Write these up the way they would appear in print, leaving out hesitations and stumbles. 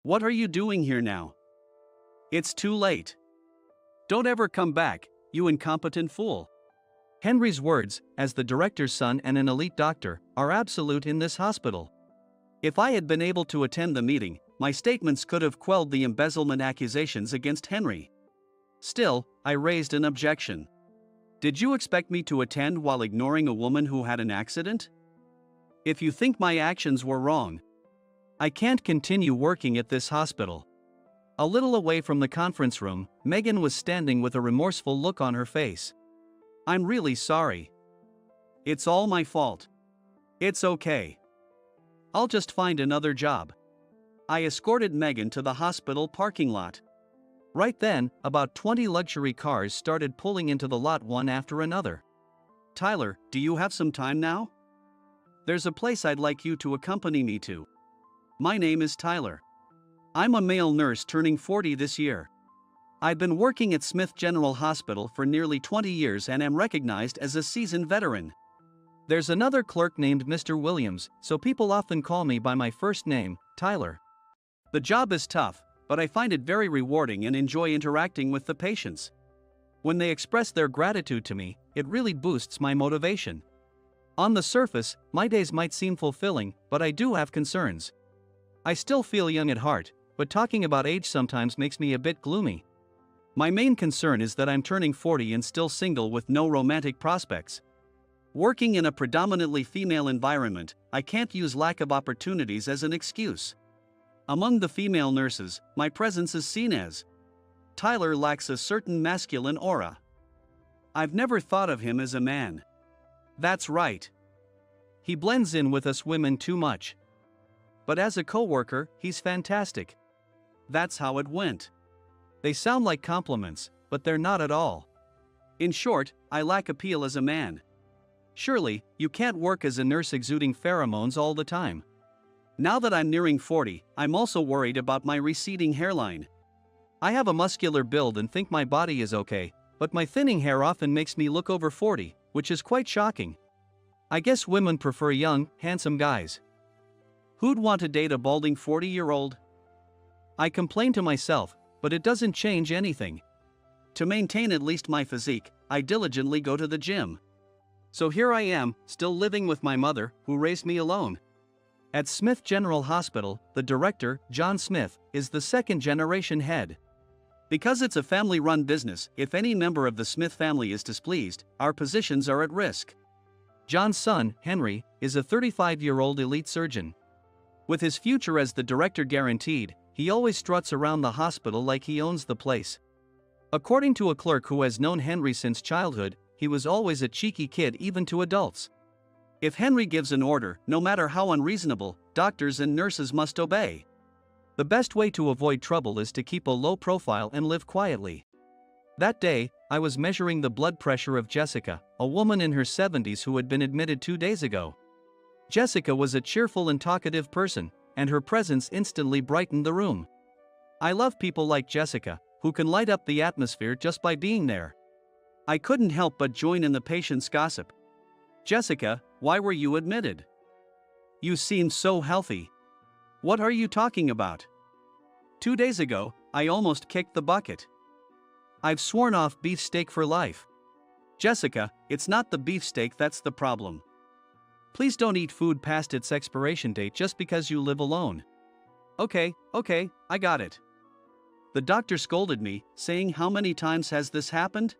What are you doing here now? It's too late. Don't ever come back, you incompetent fool. Henry's words, as the director's son and an elite doctor, are absolute in this hospital. If I had been able to attend the meeting, my statements could have quelled the embezzlement accusations against Henry. Still, I raised an objection. Did you expect me to attend while ignoring a woman who had an accident? If you think my actions were wrong, I can't continue working at this hospital. A little away from the conference room, Megan was standing with a remorseful look on her face. I'm really sorry. It's all my fault. It's okay. I'll just find another job. I escorted Megan to the hospital parking lot. Right then, about 20 luxury cars started pulling into the lot one after another. Tyler, do you have some time now? There's a place I'd like you to accompany me to. My name is Tyler. I'm a male nurse turning 40 this year. I've been working at Smith General Hospital for nearly 20 years and am recognized as a seasoned veteran. There's another clerk named Mr. Williams, so people often call me by my first name, Tyler. The job is tough, but I find it very rewarding and enjoy interacting with the patients. When they express their gratitude to me, it really boosts my motivation. On the surface, my days might seem fulfilling, but I do have concerns. I still feel young at heart, but talking about age sometimes makes me a bit gloomy. My main concern is that I'm turning 40 and still single with no romantic prospects. Working in a predominantly female environment, I can't use lack of opportunities as an excuse. Among the female nurses, my presence is seen as. Tyler lacks a certain masculine aura. I've never thought of him as a man. That's right. He blends in with us women too much. But as a coworker, he's fantastic. That's how it went. They sound like compliments, but they're not at all. In short, I lack appeal as a man. Surely, you can't work as a nurse exuding pheromones all the time. Now that I'm nearing 40, I'm also worried about my receding hairline. I have a muscular build and think my body is okay, but my thinning hair often makes me look over 40, which is quite shocking. I guess women prefer young, handsome guys. Who'd want to date a balding 40-year-old? I complain to myself, but it doesn't change anything. To maintain at least my physique, I diligently go to the gym. So here I am, still living with my mother, who raised me alone. At Smith General Hospital, the director, John Smith, is the second-generation head. Because it's a family-run business, if any member of the Smith family is displeased, our positions are at risk. John's son, Henry, is a 35-year-old elite surgeon. With his future as the director guaranteed, he always struts around the hospital like he owns the place. According to a clerk who has known Henry since childhood, he was always a cheeky kid even to adults. If Henry gives an order, no matter how unreasonable, doctors and nurses must obey. The best way to avoid trouble is to keep a low profile and live quietly. That day, I was measuring the blood pressure of Jessica, a woman in her 70s who had been admitted 2 days ago. Jessica was a cheerful and talkative person, and her presence instantly brightened the room. I love people like Jessica, who can light up the atmosphere just by being there. I couldn't help but join in the patient's gossip. Jessica, why were you admitted? You seem so healthy. What are you talking about? 2 days ago, I almost kicked the bucket. I've sworn off beefsteak for life. Jessica, it's not the beefsteak that's the problem. Please don't eat food past its expiration date just because you live alone. Okay, I got it. The doctor scolded me, saying how many times has this happened?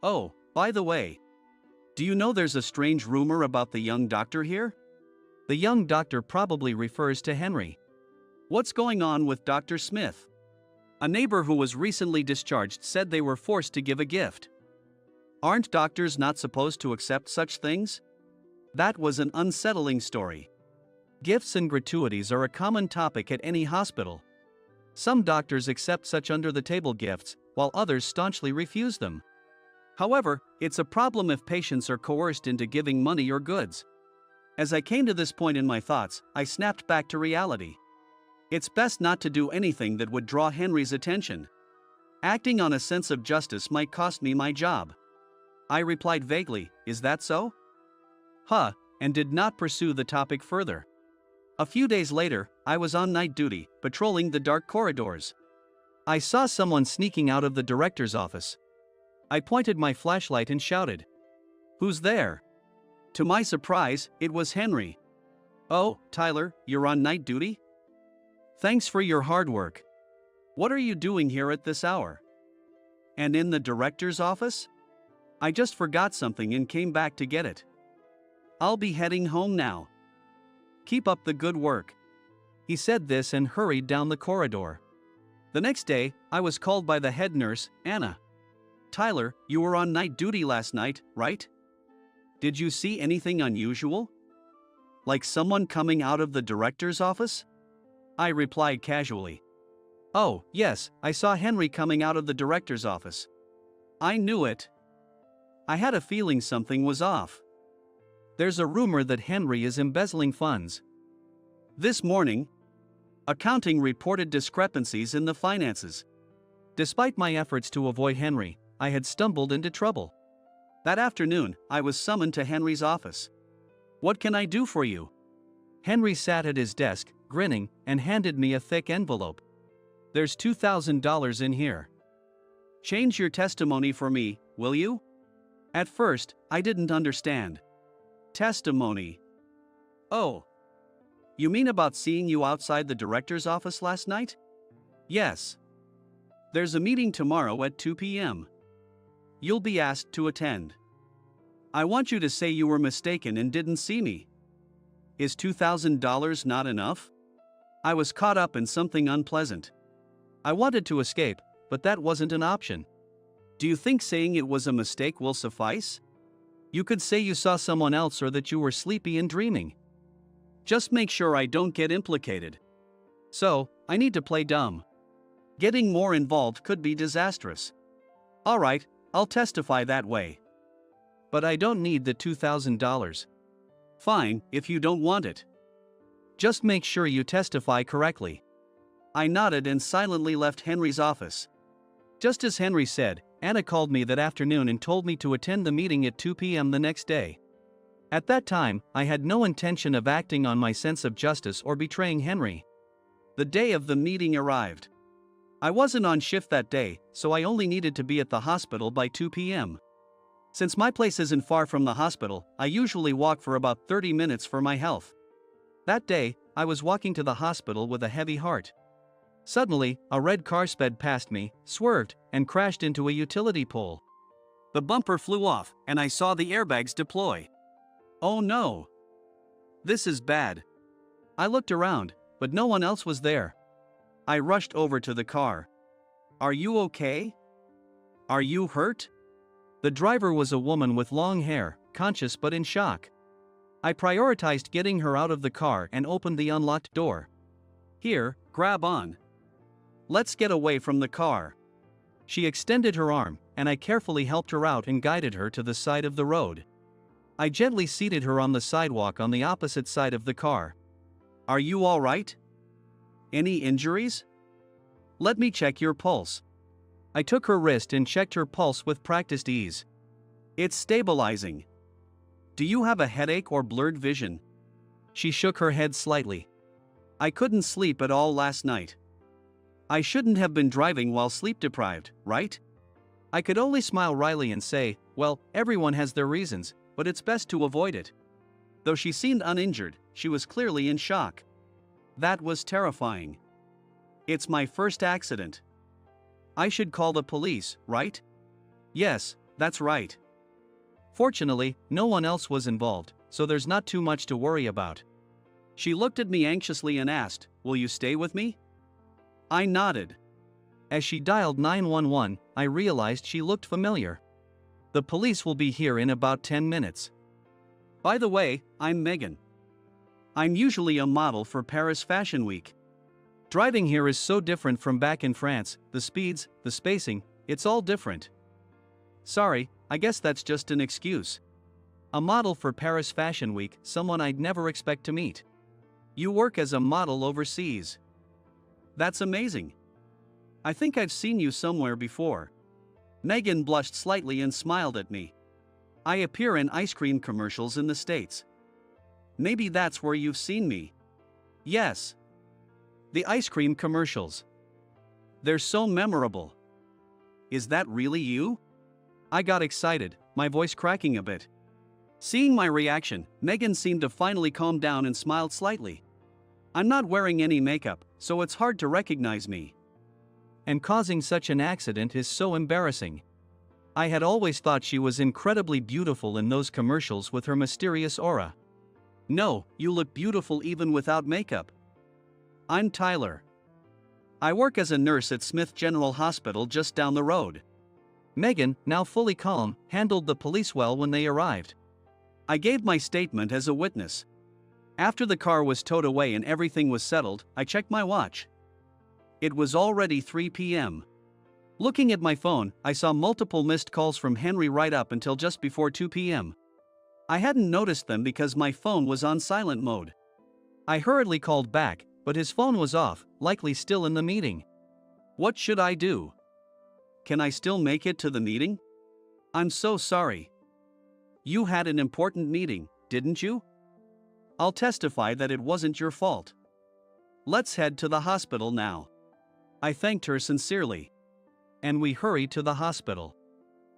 Oh, by the way. Do you know there's a strange rumor about the young doctor here? The young doctor probably refers to Henry. What's going on with Dr. Smith? A neighbor who was recently discharged said they were forced to give a gift. Aren't doctors not supposed to accept such things? That was an unsettling story. Gifts and gratuities are a common topic at any hospital. Some doctors accept such under-the-table gifts, while others staunchly refuse them. However, it's a problem if patients are coerced into giving money or goods. As I came to this point in my thoughts, I snapped back to reality. It's best not to do anything that would draw Henry's attention. Acting on a sense of justice might cost me my job. I replied vaguely, is that so? And did not pursue the topic further. A few days later, I was on night duty, patrolling the dark corridors. I saw someone sneaking out of the director's office. I pointed my flashlight and shouted, "Who's there?" To my surprise, it was Henry. "Oh, Tyler, you're on night duty? Thanks for your hard work. What are you doing here at this hour? And in the director's office? I just forgot something and came back to get it. I'll be heading home now. Keep up the good work." He said this and hurried down the corridor. The next day, I was called by the head nurse, Anna. "Tyler, you were on night duty last night, right? Did you see anything unusual? Like someone coming out of the director's office?" I replied casually. "Oh, yes, I saw Henry coming out of the director's office." I knew it. I had a feeling something was off. There's a rumor that Henry is embezzling funds. This morning, accounting reported discrepancies in the finances. Despite my efforts to avoid Henry, I had stumbled into trouble. That afternoon, I was summoned to Henry's office. "What can I do for you?" Henry sat at his desk, grinning, and handed me a thick envelope. "There's $2,000 in here. Change your testimony for me, will you?" At first, I didn't understand. Testimony? Oh. You mean about seeing you outside the director's office last night? Yes. There's a meeting tomorrow at 2 p.m. You'll be asked to attend. I want you to say you were mistaken and didn't see me. Is $2,000 not enough? I was caught up in something unpleasant. I wanted to escape, but that wasn't an option. Do you think saying it was a mistake will suffice? You could say you saw someone else or that you were sleepy and dreaming. Just make sure I don't get implicated. So, I need to play dumb. Getting more involved could be disastrous. Alright, I'll testify that way. But I don't need the $2,000. Fine, if you don't want it. Just make sure you testify correctly. I nodded and silently left Henry's office. Just as Henry said, Anna called me that afternoon and told me to attend the meeting at 2 p.m. the next day. At that time, I had no intention of acting on my sense of justice or betraying Henry. The day of the meeting arrived. I wasn't on shift that day, so I only needed to be at the hospital by 2 p.m. Since my place isn't far from the hospital, I usually walk for about 30 minutes for my health. That day, I was walking to the hospital with a heavy heart. Suddenly, a red car sped past me, swerved, and crashed into a utility pole. The bumper flew off, and I saw the airbags deploy. Oh no! This is bad. I looked around, but no one else was there. I rushed over to the car. "Are you okay? Are you hurt?" The driver was a woman with long hair, conscious but in shock. I prioritized getting her out of the car and opened the unlocked door. "Here, grab on. Let's get away from the car." She extended her arm, and I carefully helped her out and guided her to the side of the road. I gently seated her on the sidewalk on the opposite side of the car. "Are you all right? Any injuries? Let me check your pulse." I took her wrist and checked her pulse with practiced ease. "It's stabilizing. Do you have a headache or blurred vision?" She shook her head slightly. "I couldn't sleep at all last night." I shouldn't have been driving while sleep deprived, right? I could only smile wryly and say, well, everyone has their reasons, but it's best to avoid it. Though she seemed uninjured, she was clearly in shock. That was terrifying. It's my first accident. I should call the police, right? Yes, that's right. Fortunately, no one else was involved, so there's not too much to worry about. She looked at me anxiously and asked, "Will you stay with me?" I nodded. As she dialed 911, I realized she looked familiar. "The police will be here in about 10 minutes. By the way, I'm Megan. I'm usually a model for Paris Fashion Week. Driving here is so different from back in France, the speeds, the spacing, it's all different." "Sorry, I guess that's just an excuse. A model for Paris Fashion Week, someone I'd never expect to meet. You work as a model overseas. That's amazing. I think I've seen you somewhere before." Megan blushed slightly and smiled at me. "I appear in ice cream commercials in the States. Maybe that's where you've seen me." Yes. The ice cream commercials. They're so memorable. Is that really you? I got excited, my voice cracking a bit. Seeing my reaction, Megan seemed to finally calm down and smiled slightly. I'm not wearing any makeup, so it's hard to recognize me. And causing such an accident is so embarrassing. I had always thought she was incredibly beautiful in those commercials with her mysterious aura. No, you look beautiful even without makeup. I'm Tyler. I work as a nurse at Smith General Hospital just down the road. Megan, now fully calm, handled the police well when they arrived. I gave my statement as a witness. After the car was towed away and everything was settled, I checked my watch. It was already 3 p.m. Looking at my phone, I saw multiple missed calls from Henry right up until just before 2 p.m. I hadn't noticed them because my phone was on silent mode. I hurriedly called back, but his phone was off, likely still in the meeting. What should I do? Can I still make it to the meeting? I'm so sorry. You had an important meeting, didn't you? I'll testify that it wasn't your fault. Let's head to the hospital now. I thanked her sincerely. And we hurried to the hospital.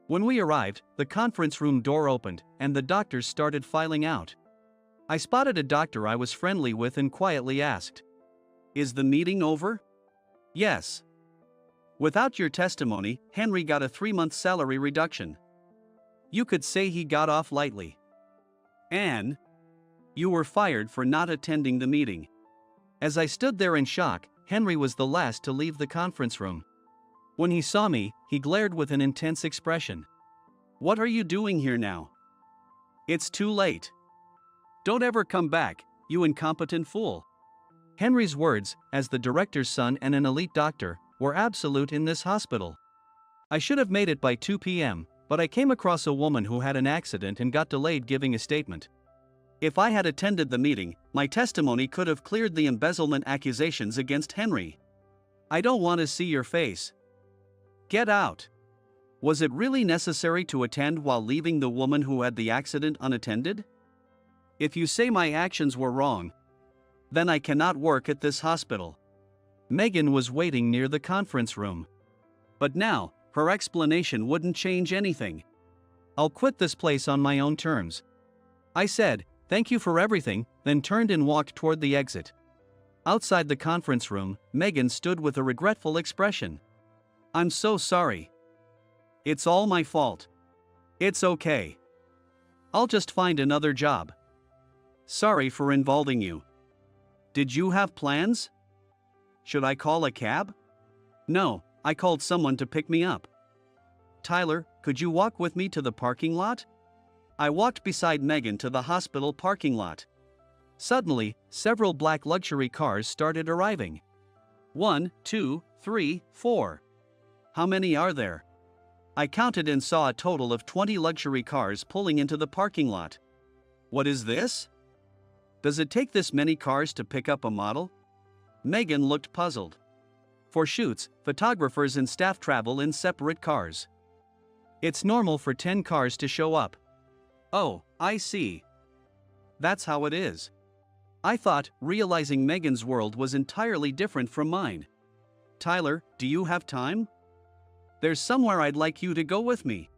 When we arrived, the conference room door opened, and the doctors started filing out. I spotted a doctor I was friendly with and quietly asked, "Is the meeting over?" "Yes. Without your testimony, Henry got a 3-month salary reduction. You could say he got off lightly. And you were fired for not attending the meeting." As I stood there in shock, Henry was the last to leave the conference room. When he saw me, he glared with an intense expression. "What are you doing here now? It's too late. Don't ever come back, you incompetent fool." Henry's words, as the director's son and an elite doctor, were absolute in this hospital. I should have made it by 2 p.m., but I came across a woman who had an accident and got delayed giving a statement. If I had attended the meeting, my testimony could have cleared the embezzlement accusations against Henry. I don't want to see your face. Get out. Was it really necessary to attend while leaving the woman who had the accident unattended? If you say my actions were wrong, then I cannot work at this hospital. Megan was waiting near the conference room. But now, her explanation wouldn't change anything. "I'll quit this place on my own terms," I said. "Thank you for everything," then turned and walked toward the exit. Outside the conference room, Megan stood with a regretful expression. "I'm so sorry. It's all my fault." "It's okay. I'll just find another job. Sorry for involving you. Did you have plans? Should I call a cab?" "No, I called someone to pick me up." "Tyler, could you walk with me to the parking lot?" I walked beside Megan to the hospital parking lot. Suddenly, several black luxury cars started arriving. 1, 2, 3, 4. How many are there? I counted and saw a total of 20 luxury cars pulling into the parking lot. What is this? Does it take this many cars to pick up a model? Megan looked puzzled. For shoots, photographers and staff travel in separate cars. It's normal for 10 cars to show up. Oh, I see. That's how it is. I thought, realizing Megan's world was entirely different from mine. Tyler, do you have time? There's somewhere I'd like you to go with me.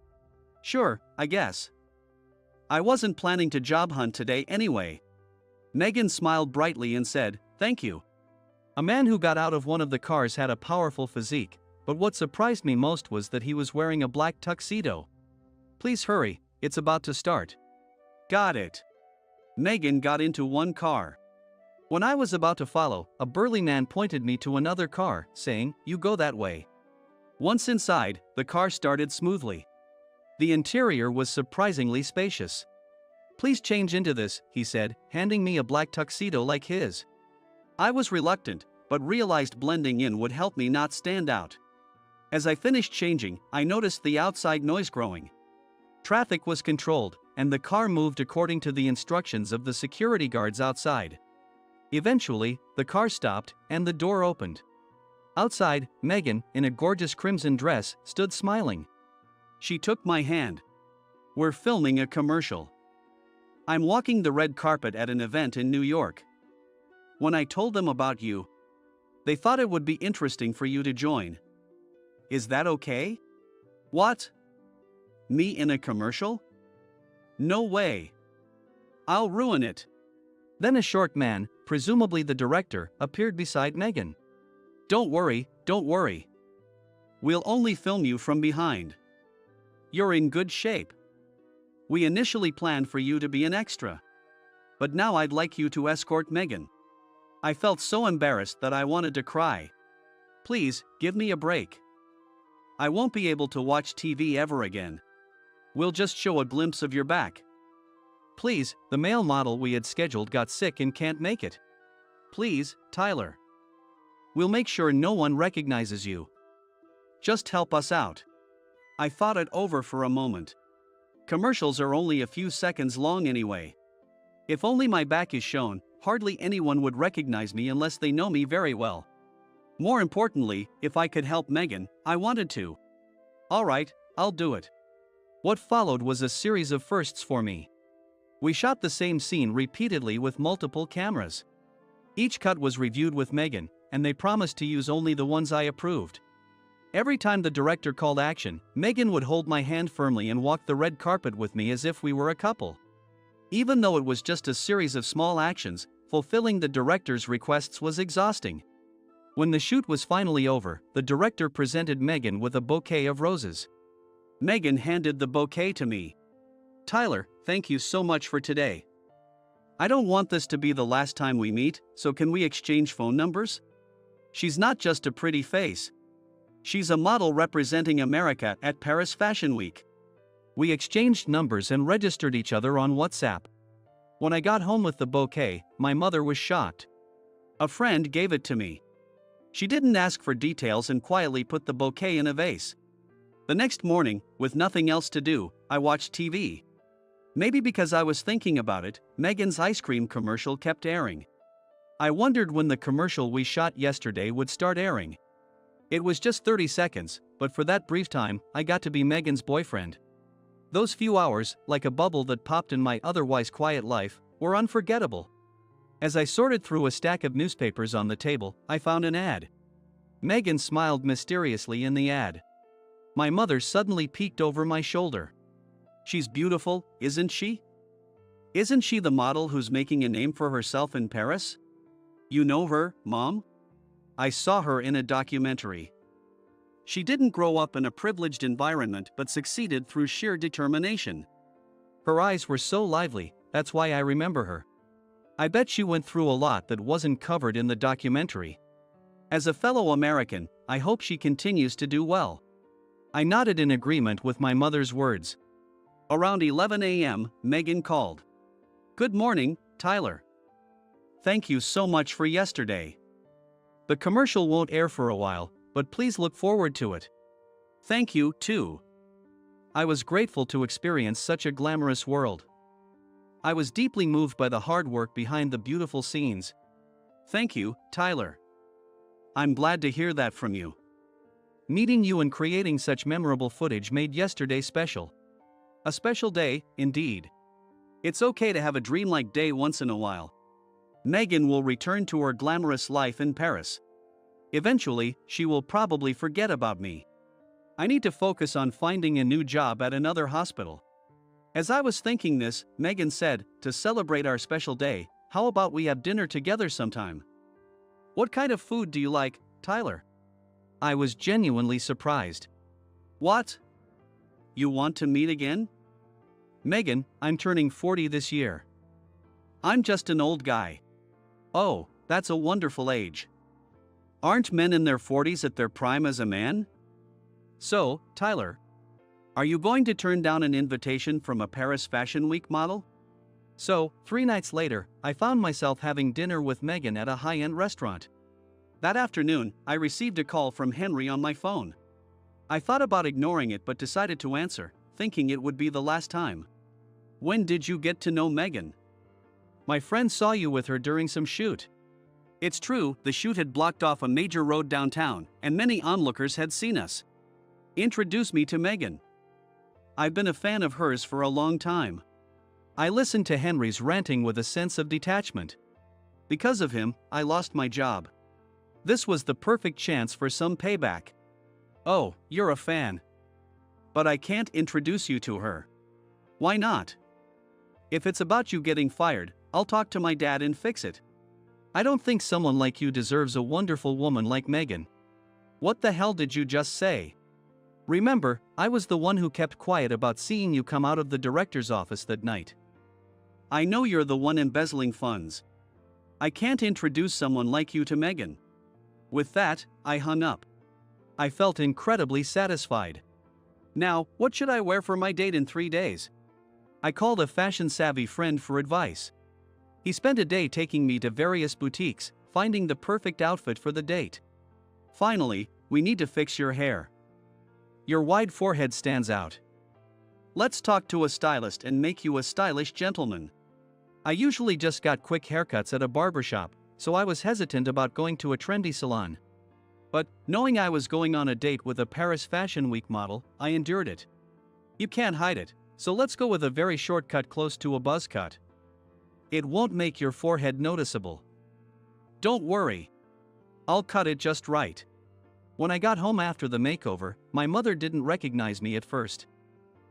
Sure, I guess. I wasn't planning to job hunt today anyway. Megan smiled brightly and said, "Thank you." A man who got out of one of the cars had a powerful physique, but what surprised me most was that he was wearing a black tuxedo. "Please hurry, it's about to start." Got it. Megan got into one car. When I was about to follow, a burly man pointed me to another car, saying, "You go that way." Once inside, the car started smoothly. The interior was surprisingly spacious. "Please change into this," he said, handing me a black tuxedo like his. I was reluctant, but realized blending in would help me not stand out. As I finished changing, I noticed the outside noise growing. Traffic was controlled, and the car moved according to the instructions of the security guards outside. Eventually, the car stopped, and the door opened. Outside, Megan, in a gorgeous crimson dress, stood smiling. She took my hand. "We're filming a commercial. I'm walking the red carpet at an event in New York." When I told them about you, they thought it would be interesting for you to join. Is that okay? What? Me in a commercial? No way. I'll ruin it. Then a short man, presumably the director, appeared beside Megan. Don't worry, don't worry. We'll only film you from behind. You're in good shape. We initially planned for you to be an extra. But now I'd like you to escort Megan. I felt so embarrassed that I wanted to cry. Please, give me a break. I won't be able to watch TV ever again. We'll just show a glimpse of your back. Please, the male model we had scheduled got sick and can't make it. Please, Tyler. We'll make sure no one recognizes you. Just help us out. I thought it over for a moment. Commercials are only a few seconds long anyway. If only my back is shown, hardly anyone would recognize me unless they know me very well. More importantly, if I could help Megan, I wanted to. Alright, I'll do it. What followed was a series of firsts for me. We shot the same scene repeatedly with multiple cameras. Each cut was reviewed with Megan, and they promised to use only the ones I approved. Every time the director called action, Megan would hold my hand firmly and walk the red carpet with me as if we were a couple. Even though it was just a series of small actions, fulfilling the director's requests was exhausting. When the shoot was finally over, the director presented Megan with a bouquet of roses. Megan handed the bouquet to me. Tyler, thank you so much for today. I don't want this to be the last time we meet, so can we exchange phone numbers? She's not just a pretty face. She's a model representing America at Paris Fashion Week. We exchanged numbers and registered each other on WhatsApp. When I got home with the bouquet, my mother was shocked. A friend gave it to me. She didn't ask for details and quietly put the bouquet in a vase. The next morning, with nothing else to do, I watched TV. Maybe because I was thinking about it, Megan's ice cream commercial kept airing. I wondered when the commercial we shot yesterday would start airing. It was just 30 seconds, but for that brief time, I got to be Megan's boyfriend. Those few hours, like a bubble that popped in my otherwise quiet life, were unforgettable. As I sorted through a stack of newspapers on the table, I found an ad. Megan smiled mysteriously in the ad. My mother suddenly peeked over my shoulder. She's beautiful, isn't she? Isn't she the model who's making a name for herself in Paris? You know her, Mom? I saw her in a documentary. She didn't grow up in a privileged environment but succeeded through sheer determination. Her eyes were so lively, that's why I remember her. I bet she went through a lot that wasn't covered in the documentary. As a fellow American, I hope she continues to do well. I nodded in agreement with my mother's words. Around 11 a.m., Megan called. Good morning, Tyler. Thank you so much for yesterday. The commercial won't air for a while, but please look forward to it. Thank you, too. I was grateful to experience such a glamorous world. I was deeply moved by the hard work behind the beautiful scenes. Thank you, Tyler. I'm glad to hear that from you. Meeting you and creating such memorable footage made yesterday special. A special day, indeed. It's okay to have a dreamlike day once in a while. Megan will return to her glamorous life in Paris. Eventually, she will probably forget about me. I need to focus on finding a new job at another hospital. As I was thinking this, Megan said, to celebrate our special day, how about we have dinner together sometime? What kind of food do you like, Tyler? I was genuinely surprised. What? You want to meet again? Megan, I'm turning 40 this year. I'm just an old guy. Oh, that's a wonderful age. Aren't men in their 40s at their prime as a man? So, Tyler, are you going to turn down an invitation from a Paris Fashion Week model? So, 3 nights later, I found myself having dinner with Megan at a high-end restaurant. That afternoon, I received a call from Henry on my phone. I thought about ignoring it but decided to answer, thinking it would be the last time. When did you get to know Megan? My friend saw you with her during some shoot. It's true, the shoot had blocked off a major road downtown, and many onlookers had seen us. Introduce me to Megan. I've been a fan of hers for a long time. I listened to Henry's ranting with a sense of detachment. Because of him, I lost my job. This was the perfect chance for some payback. Oh, you're a fan. But I can't introduce you to her. Why not? If it's about you getting fired, I'll talk to my dad and fix it. I don't think someone like you deserves a wonderful woman like Megan. What the hell did you just say? Remember, I was the one who kept quiet about seeing you come out of the director's office that night. I know you're the one embezzling funds. I can't introduce someone like you to Megan. With that, I hung up. I felt incredibly satisfied. Now, what should I wear for my date in 3 days? I called a fashion-savvy friend for advice. He spent a day taking me to various boutiques, finding the perfect outfit for the date. Finally, we need to fix your hair. Your wide forehead stands out. Let's talk to a stylist and make you a stylish gentleman. I usually just got quick haircuts at a barbershop, so I was hesitant about going to a trendy salon. But, knowing I was going on a date with a Paris Fashion Week model, I endured it. You can't hide it, so let's go with a very short cut close to a buzz cut. It won't make your forehead noticeable. Don't worry. I'll cut it just right. When I got home after the makeover, my mother didn't recognize me at first.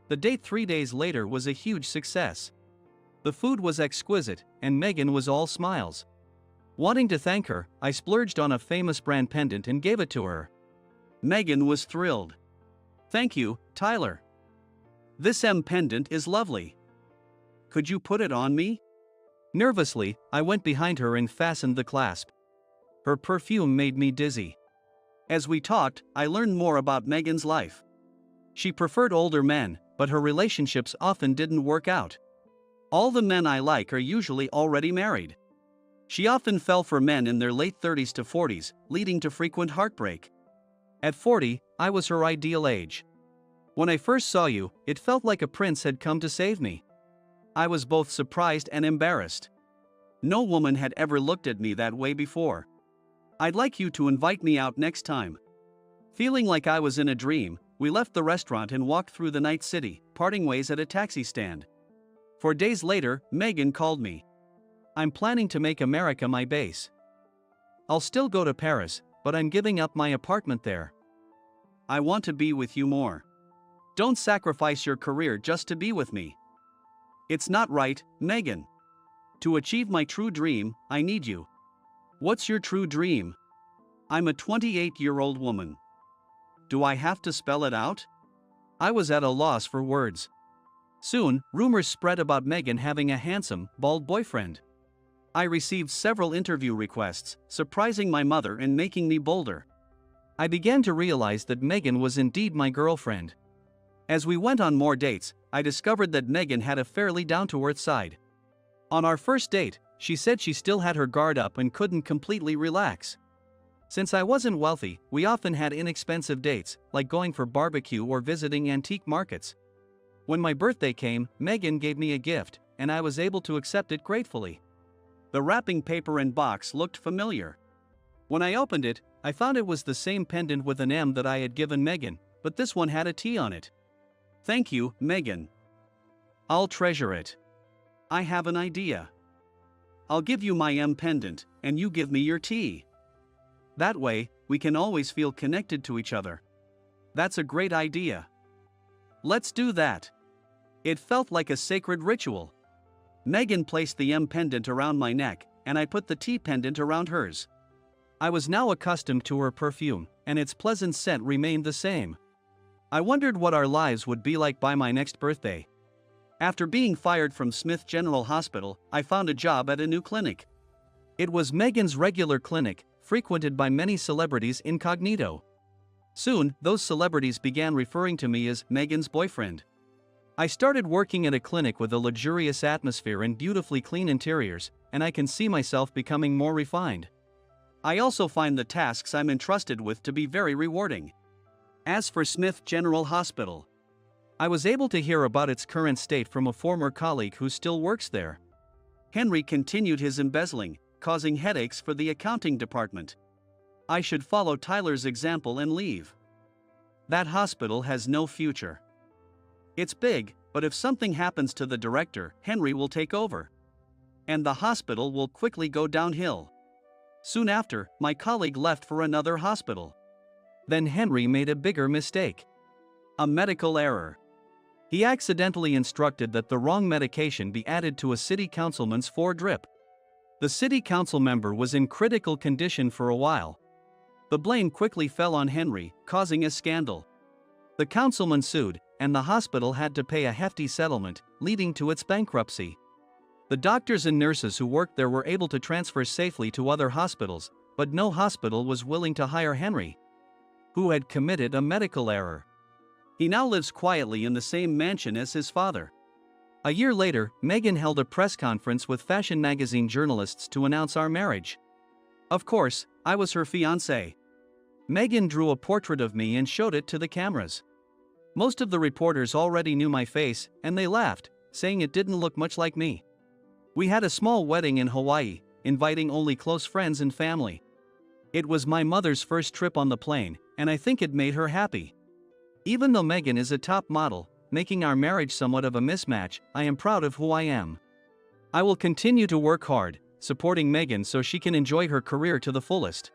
The date 3 days later was a huge success. The food was exquisite, and Megan was all smiles. Wanting to thank her, I splurged on a famous brand pendant and gave it to her. Megan was thrilled. Thank you, Tyler. This pendant is lovely. Could you put it on me? Nervously, I went behind her and fastened the clasp. Her perfume made me dizzy. As we talked, I learned more about Megan's life. She preferred older men, but her relationships often didn't work out. All the men I like are usually already married. She often fell for men in their late 30s to 40s, leading to frequent heartbreak. At 40, I was her ideal age. When I first saw you, it felt like a prince had come to save me. I was both surprised and embarrassed. No woman had ever looked at me that way before. I'd like you to invite me out next time. Feeling like I was in a dream, we left the restaurant and walked through the night city, parting ways at a taxi stand. 4 days later, Megan called me. I'm planning to make America my base. I'll still go to Paris, but I'm giving up my apartment there. I want to be with you more. Don't sacrifice your career just to be with me. It's not right, Megan. To achieve my true dream, I need you. What's your true dream? I'm a 28-year-old woman. Do I have to spell it out? I was at a loss for words. Soon, rumors spread about Megan having a handsome, bald boyfriend. I received several interview requests, surprising my mother and making me bolder. I began to realize that Megan was indeed my girlfriend. As we went on more dates, I discovered that Megan had a fairly down-to-earth side. On our first date, she said she still had her guard up and couldn't completely relax. Since I wasn't wealthy, we often had inexpensive dates, like going for barbecue or visiting antique markets. When my birthday came, Megan gave me a gift, and I was able to accept it gratefully. The wrapping paper and box looked familiar. When I opened it, I found it was the same pendant with an M that I had given Megan, but this one had a T on it. Thank you, Megan. I'll treasure it. I have an idea. I'll give you my pendant, and you give me your T. That way, we can always feel connected to each other. That's a great idea. Let's do that. It felt like a sacred ritual. Megan placed the pendant around my neck, and I put the T pendant around hers. I was now accustomed to her perfume, and its pleasant scent remained the same. I wondered what our lives would be like by my next birthday. After being fired from Smith General Hospital, I found a job at a new clinic. It was Megan's regular clinic, frequented by many celebrities incognito. Soon, those celebrities began referring to me as Megan's boyfriend. I started working at a clinic with a luxurious atmosphere and beautifully clean interiors, and I can see myself becoming more refined. I also find the tasks I'm entrusted with to be very rewarding. As for Smith General Hospital, I was able to hear about its current state from a former colleague who still works there. Henry continued his embezzling, causing headaches for the accounting department. I should follow Tyler's example and leave. That hospital has no future. It's big, but if something happens to the director, Henry will take over. and the hospital will quickly go downhill. Soon after, my colleague left for another hospital. Then Henry made a bigger mistake. A medical error. He accidentally instructed that the wrong medication be added to a city councilman's 4-drip. The city council member was in critical condition for a while. The blame quickly fell on Henry, causing a scandal. The councilman sued, and the hospital had to pay a hefty settlement, leading to its bankruptcy. The doctors and nurses who worked there were able to transfer safely to other hospitals, but no hospital was willing to hire Henry, who had committed a medical error. He now lives quietly in the same mansion as his father. A year later, Meghan held a press conference with fashion magazine journalists to announce our marriage. Of course, I was her fiancé. Meghan drew a portrait of me and showed it to the cameras. Most of the reporters already knew my face, and they laughed, saying it didn't look much like me. We had a small wedding in Hawaii, inviting only close friends and family. It was my mother's first trip on the plane, and I think it made her happy. Even though Meghan is a top model, making our marriage somewhat of a mismatch, I am proud of who I am. I will continue to work hard, supporting Meghan so she can enjoy her career to the fullest.